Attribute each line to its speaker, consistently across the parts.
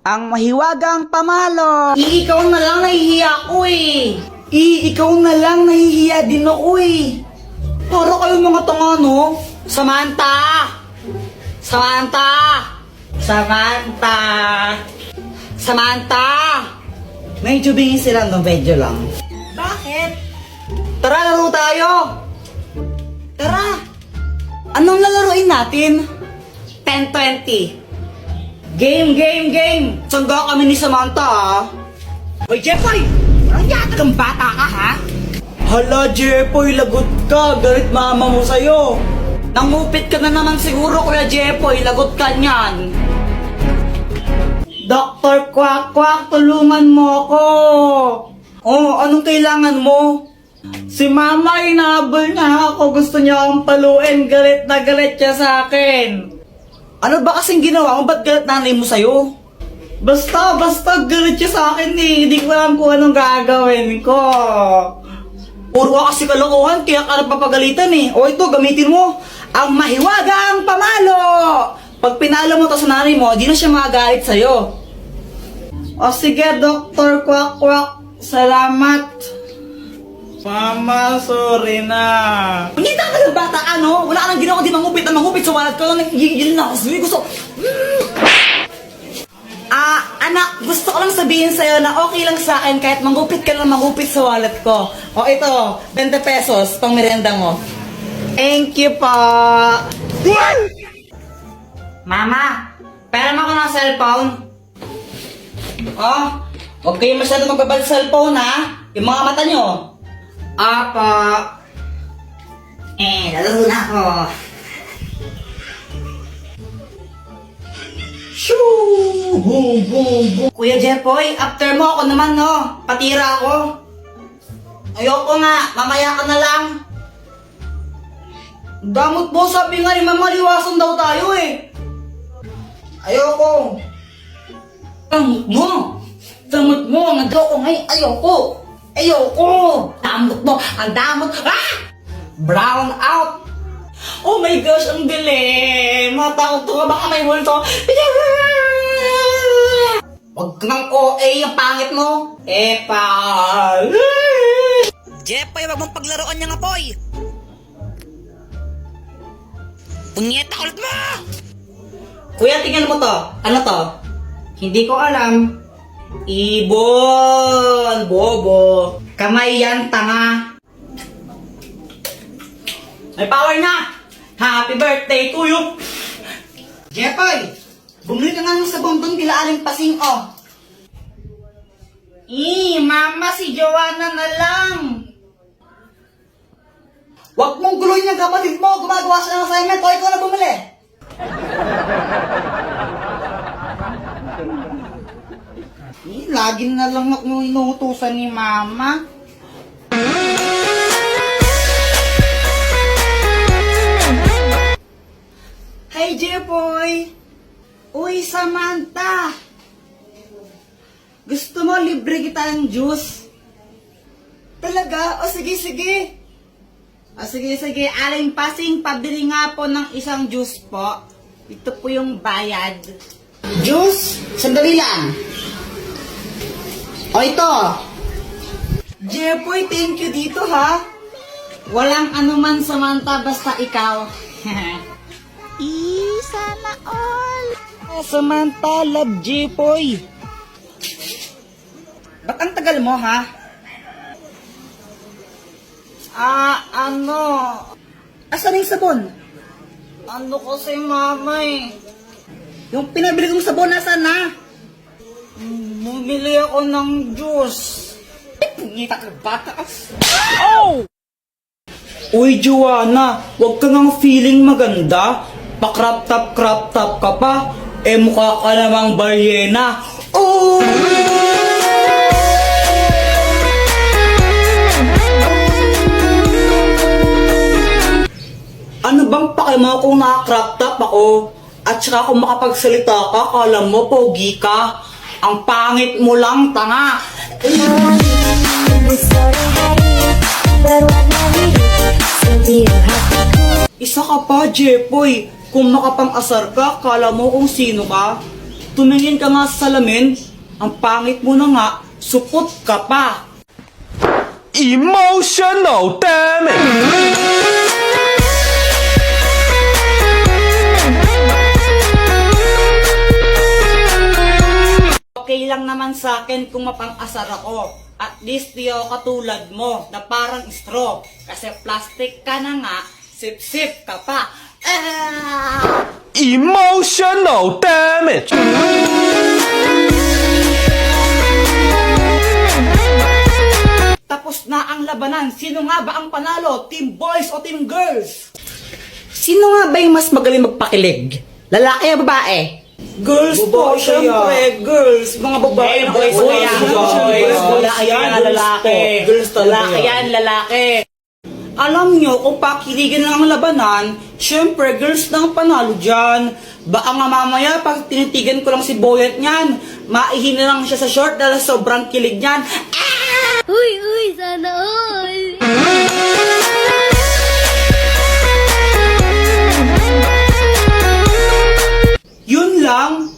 Speaker 1: ang mahiwagang pamalo.
Speaker 2: Ikaw na lang, nahihiya ko eh.
Speaker 1: Ikaw na lang, nahihiya din ako eh.
Speaker 2: Para kayong mga tanga, no? Samantha! Samantha! Samantha! Samantha!
Speaker 1: Medyo bingin sila, no? Medyo lang.
Speaker 2: Bakit? Tara, laro tayo!
Speaker 1: Tara! Anong lalaroin natin?
Speaker 2: 10-20. Game! Sangga kami ni Samantha, ah. Hoy, Jeffoy! Parang yata kang bata ka, ha?
Speaker 1: Hala, Jepoy, lagot ka. Galit mama mo sa'yo.
Speaker 2: Nangupit ka na naman siguro, Kuya Jeffoy. Lagot ka niyan.
Speaker 1: Dr. Quack Quack, tulungan mo ako. Oh, anong kailangan mo? Si mama, inahabol niya ako. Gusto niya akong paluin. Galit na galit siya sa akin. Ano ba kasing ginawa mo? Ba't galit nanay mo sa'yo? Basta galit siya sa akin eh. Hindi ko alam kung anong gagawin ko. Puro ka kasi kalokohan, kaya ka napapagalitan eh. O ito, gamitin mo ang mahiwagang pamalo. Pag pinalo mo to sa nanay mo, di na siya magagalit sa'yo. O sige, Dr. Quack Quack. Salamat. Mama, sorry na.
Speaker 2: Hindi ka ng bata ka, no? Wala ka nang ginawa, di mangupit sa wallet ko lang. Nagigil na ako. Sabi gusto. Anak, gusto ko lang sabihin sa'yo na okay lang sa akin kahit mangupit ka lang mangupit sa wallet ko. O ito, 20 pesos, pang merenda mo.
Speaker 1: Thank you po.
Speaker 2: Mama, pera mo ko ng cellphone. Oh, huwag kayo masyado magbabal sa cellphone, ha? Yung mga mata nyo. Apa. Lalaro na ako. Shoo! Boom, boom, boom. Kuya Jeffoy, after mo ako naman, no? Patira ako. Ayoko nga, mamaya ka na lang. Damot mo, sabi nga ni Mama, liwasan daw tayo eh. Ayoko. Damot mo, nag-ayoko ngayon, ayoko. Damot mo, ang damot. Ah! Brown out. Oh my gosh, ang galing. Matakot ka, baka may multo. Huwag kang OA, ang pangit mo. Epa.
Speaker 3: Jeffoy, wag mong paglaruan niyang apoy! Punyeta ulit mo!
Speaker 2: Kuya, tingnan mo to. Ano to? Hindi ko alam. Ibon. Bobo. Kamay yan, tanga. May power na! Happy birthday to you! Jeffoy! Bumili ka nga ng sabon doon kila Aling Pasing, oh. Mama, si Joanna na lang. Huwag mong guluhin yung kapatid mo. Gumagawa siya ng assignment. O, ikaw na bumili. Lagi na lang ako inuutusan ni Mama. Hey, Jeffoy! Uy, Samantha! Gusto mo libre kita ng juice? Talaga? O sige. O sige. Aling Pasing, pabili nga po ng isang juice po. Ito po yung bayad. Juice? Sandali lang. O ito. Jeffoy, thank you dito ha. Walang anuman, Samantha, basta ikaw.
Speaker 3: Sana all!
Speaker 1: Samantha, love Jepoy.
Speaker 2: Ba't ang tagal mo, ha? Asan yung sabon? Ano kasi, Mama, eh? Yung pinabili kong sabon, nasaan na? Bumili ako ng juice. Pungita ka, bata.
Speaker 1: Oh! Uy, Joanna, wag ka nang feeling maganda. Pa-crop top ka pa. Mukha ka namang balyena. Oh! Ano bang pakima kung naka-crop top ako? At saka kung makapagsalita ka, kala mo pogi ka. Ang pangit mo lang, tanga. Isa ka pa, Jepoy. Kung makapang-asar ka, kala mo kung sino ka. tumingin ka nga sa salamin. Ang pangit mo na nga, supot ka pa.
Speaker 4: Emotional damage.
Speaker 1: Okay lang naman sa akin kung mapang-asar ako. At least di ako katulad mo na parang straw. Kasi plastic ka na nga, sip-sip ka pa.
Speaker 4: Emotional damage.
Speaker 1: Tapos na ang labanan. Sino nga ba ang panalo? Team boys o team girls?
Speaker 2: Sino nga ba yung mas magaling magpakilig? Lalaki o babae?
Speaker 1: Girls po, syempre, girls. Mga babae na
Speaker 2: boys
Speaker 1: kayo.
Speaker 2: kaya.
Speaker 1: Boys,
Speaker 2: Lalaki yan, lalaki.
Speaker 1: Girls talaga
Speaker 2: Lalaki yan, lalaki.
Speaker 1: Alam nyo, kung pakiligan lang ang labanan, syempre, girls na ang panalo dyan. Baka nga mamaya, pag tinitigan ko lang si Boyet niyan, maihin na lang siya sa short dahil sobrang kilig niyan.
Speaker 3: Uy, sana all!
Speaker 1: Yun lang,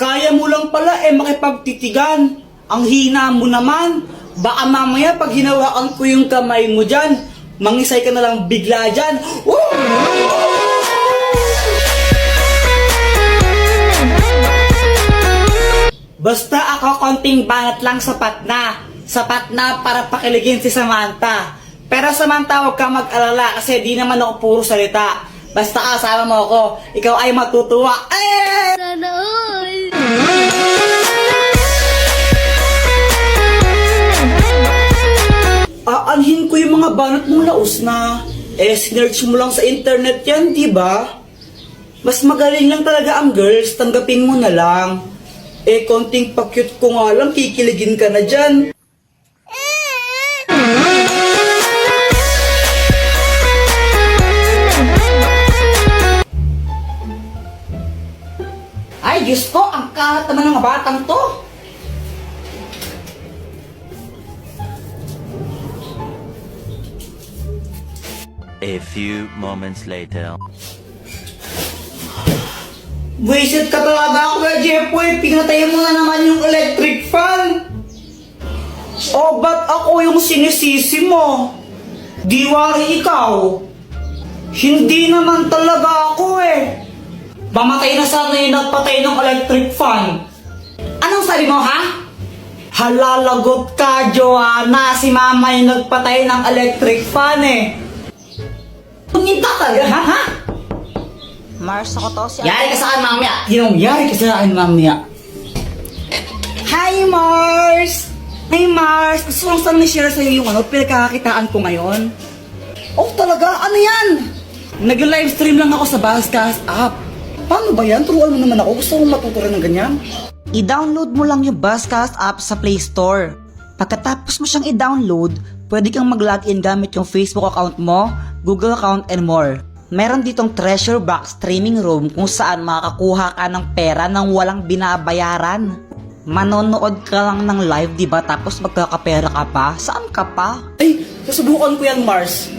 Speaker 1: kaya mo lang pala makipagtitigan. Ang hina mo naman, baka mamaya pag hinawakan ko yung kamay mo dyan, mangisay ka na lang bigla dyan. Basta ako konting banat lang sapat na. Sapat na para pakiligin si Samantha. Pero Samantha, huwag kang mag-alala kasi di naman ako puro salita. Basta kasama mo ako, ikaw ay matutuwa.
Speaker 3: Sana all!
Speaker 1: Aanhin ko yung mga banat mong laos na sinerch mo lang sa internet yan, di ba? Mas magaling lang talaga ang girls, tanggapin mo na lang. Konting pa-cute ko nga lang, kikiligin ka na dyan. Ay, Diyos ko, ang kalat naman ng batang to.
Speaker 5: A few moments later.
Speaker 1: Buisit ka talaga, Kuya Jepoy. Pinatay mo na naman yung electric fan. O, ba't ako yung sinisisi mo? Diwari ikaw. Hindi naman talaga ako Pamatay na sana yung nagpatay ng electric fan. Anong sabi mo, ha? Halalagot ka, Joanna. Si Mama yung nagpatay ng electric fan Punyita talaga, ha?
Speaker 2: Mars, ako to si
Speaker 1: Yari ka sa akin, mamaya. Yari ka sa akin, mamaya. Hi, Mars! Hi, Mars! Gusto kong saan share sa'yo yung pinagkakakitaan ko ngayon. Oh, talaga? Ano yan? Nag-livestream lang ako sa Buzzcast app. Paano ba yan? Turuan mo naman ako. Gusto kong matutunan ng ganyan.
Speaker 2: I-download mo lang yung Buzzcast app sa Play Store. Pagkatapos mo siyang i-download, pwede kang mag-login gamit yung Facebook account mo, Google account, and more. Meron ditong treasure box streaming room kung saan makakakuha ka ng pera nang walang binabayaran. Manonood ka lang ng live, diba? Tapos magkakapera ka pa? Saan ka pa?
Speaker 1: Ay, susubukan ko yan, Mars.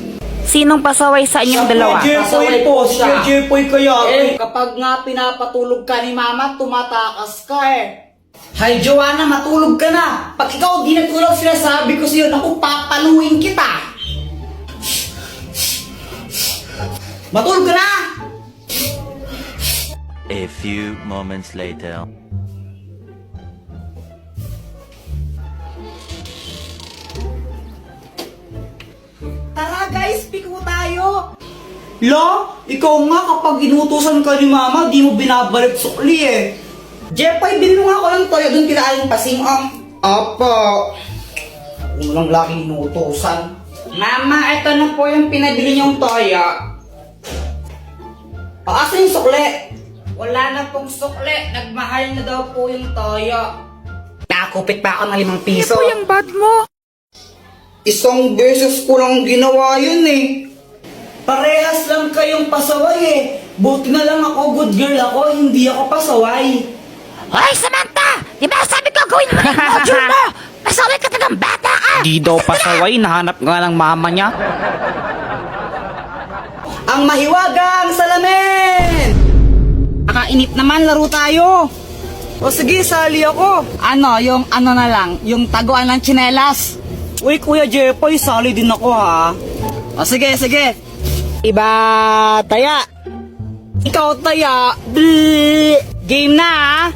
Speaker 2: Sinong pasaway sa inyong dalawa?
Speaker 1: Jepoy po. Siya Jepoy kaya. Kapag nga pinapatulog ka ni Mama, tumatakas ka Hi, Joanna, matulog ka na. Pag ikaw di natulog, sinasabi ko sa'yo, naku, papaluin kita. Matulog ka na!
Speaker 5: A few moments later.
Speaker 1: Tara guys, piko tayo! La, ikaw nga kapag inutusan ka ni Mama, di mo binabalik sukli Jepoy, bilhin mo nga ako ng toyo doon kila Aling Pasing Apa. Huwag lang laki inutusan. Mama, ito na po yung pinabili niyong toyo. Asa yung sukli? Wala na pong sukli. Nagmahal na daw po yung toyo. Nakakupit pa ako ng 5 piso.
Speaker 3: Ito yung bad mo!
Speaker 1: Isang beses ko lang ginawa yun Parehas lang kayong pasaway Buti na lang ako, good girl ako, hindi ako pasaway.
Speaker 3: Hoy, Samantha! Di ba sabi ko gawin mo na yung module mo? Pasaway ka ng bata ka!
Speaker 2: Di daw pasaway, nahanap nga ng mama niya.
Speaker 1: Ang mahiwagang salamin!
Speaker 2: Nakainip naman, laro tayo.
Speaker 1: O sige, sali ako.
Speaker 2: Ano, yung ano na lang, yung taguan ng tsinelas.
Speaker 1: Uy, Kuya Jepoy, sali din ako ha.
Speaker 2: O sige, sige.
Speaker 1: Iba, taya. Ikaw, taya. Bli. Game na ha.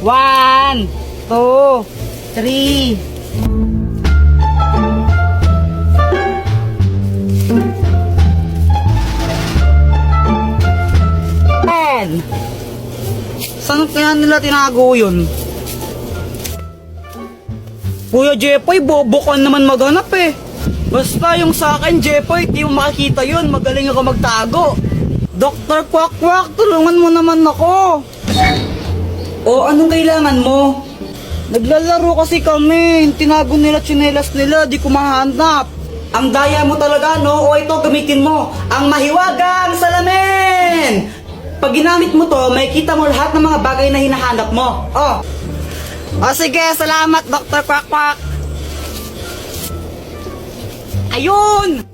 Speaker 2: 1, 2, 3.
Speaker 1: Saan kaya nila tinago yun? Kuya Jepoy, bobo ka naman maghanap eh. Basta yung sa akin, Jepoy, di mo makikita yun. Magaling ako magtago. Dr. Quack Quack, tulungan mo naman ako. O, anong kailangan mo? Naglalaro kasi kami. Tinago nila tsinelas nila, di ko mahanap. Ang daya mo talaga, no? O ito, gamitin mo. Ang mahiwagang salamin! Pag ginamit mo to, may kita mo lahat ng mga bagay na hinahanap mo. Oh.
Speaker 2: O sige, salamat Dr. Quack Quack. Ayun!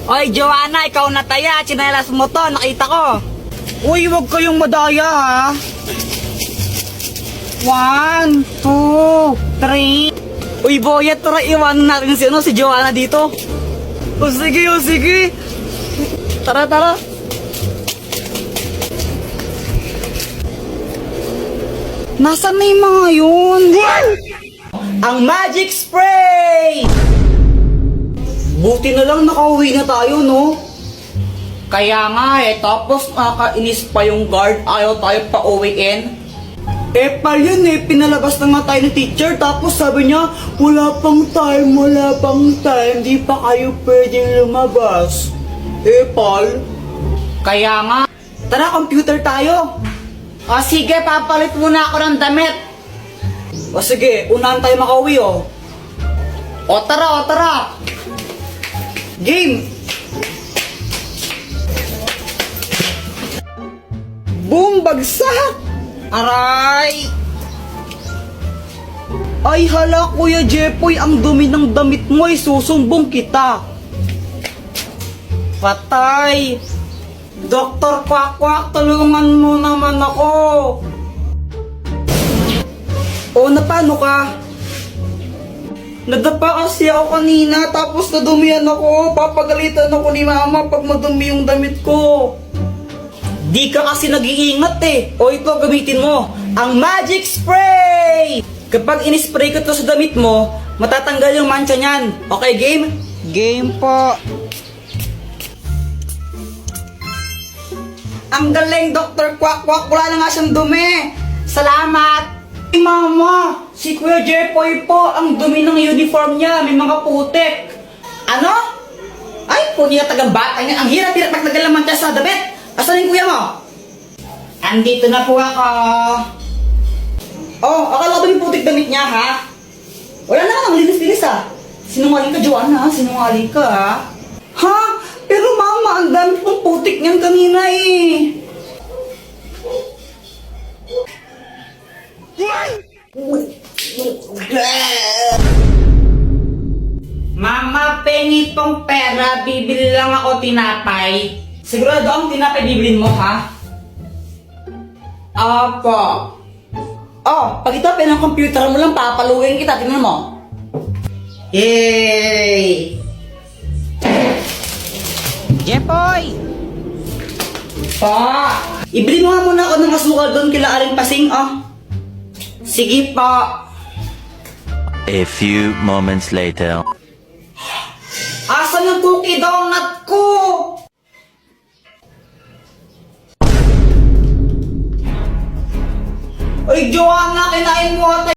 Speaker 2: Oy, Joanna, ikaw na taya. Tsinelas mo to, nakita ko.
Speaker 1: Uy, wag kayong madaya ha. 1, 2, 3.
Speaker 2: Uy, Boyet, tara iwanan natin si Joanna dito.
Speaker 1: O sige, o sige.
Speaker 2: Tara, tara.
Speaker 1: Nasaan na yung mga yun? Ang magic spray! Buti na lang nakauwi na tayo, no? Kaya nga eh, tapos nakakainis pa yung guard, ayaw tayo pa uwiin. Eh pal yun eh, pinalabas na nga tayo ni teacher, tapos sabi niya, wala pang time, di pa kayo pwedeng lumabas. Eh pal, kaya nga, tara computer tayo.
Speaker 2: O sige, papalit muna ako ng damit.
Speaker 1: O sige, unahan tayo makauwi oh.
Speaker 2: O tara.
Speaker 1: Game! Boom! Bagsak!
Speaker 2: Aray!
Speaker 1: Ay hala Kuya Jepoy, ang dumi ng damit mo ay susumbong kita. Patay! Dr. Quack Quack, tulungan mo naman ako. O, napano ka? Nadapa kasi ako kanina, tapos nadumihan ako. Papagalitan ako ni mama pag madumi yung damit ko. Di ka kasi nag-iingat eh. O ito, gamitin mo. Ang magic spray! Kapag in-spray ko to sa damit mo, matatanggal yung mancha niyan. Okay, game?
Speaker 2: Game po.
Speaker 1: Ang galing, Dr. Quack Quack. Wala na nga siyang dumi. Salamat. Ay, mama, si Kuya Jepoy po, ang dumi ng uniform niya. May mga putik. Ano? Ay, punya taga-bata niya. Ang hirap-hirap magtagalaman siya sa damit. Asan yung kuya mo? Andito na po ako. Oh, akala ko yung putik damit niya, ha? Wala na, ang linis-linis, ha? Sinungaling ka, Joanna, ha? Sinungaling ka, ha? Ha? Pero mama, ang dami pong putik niyan kanina, eh. Mama, pengi pong pera, bibili lang ako tinapay. Sigurado ang tinapay bibilin mo, ha? Opo. Oh, pag ito ng computer mo lang, papaluin kita. Tingnan mo. Yay!
Speaker 2: Jepoy!
Speaker 1: Pa! Ibili mo nga muna ako ng asukal doon kila Aling Pasing, oh. Sige pa.
Speaker 5: A few moments later.
Speaker 1: Asan yung cookie donut ko? Ay, Joanna, kinain mo ata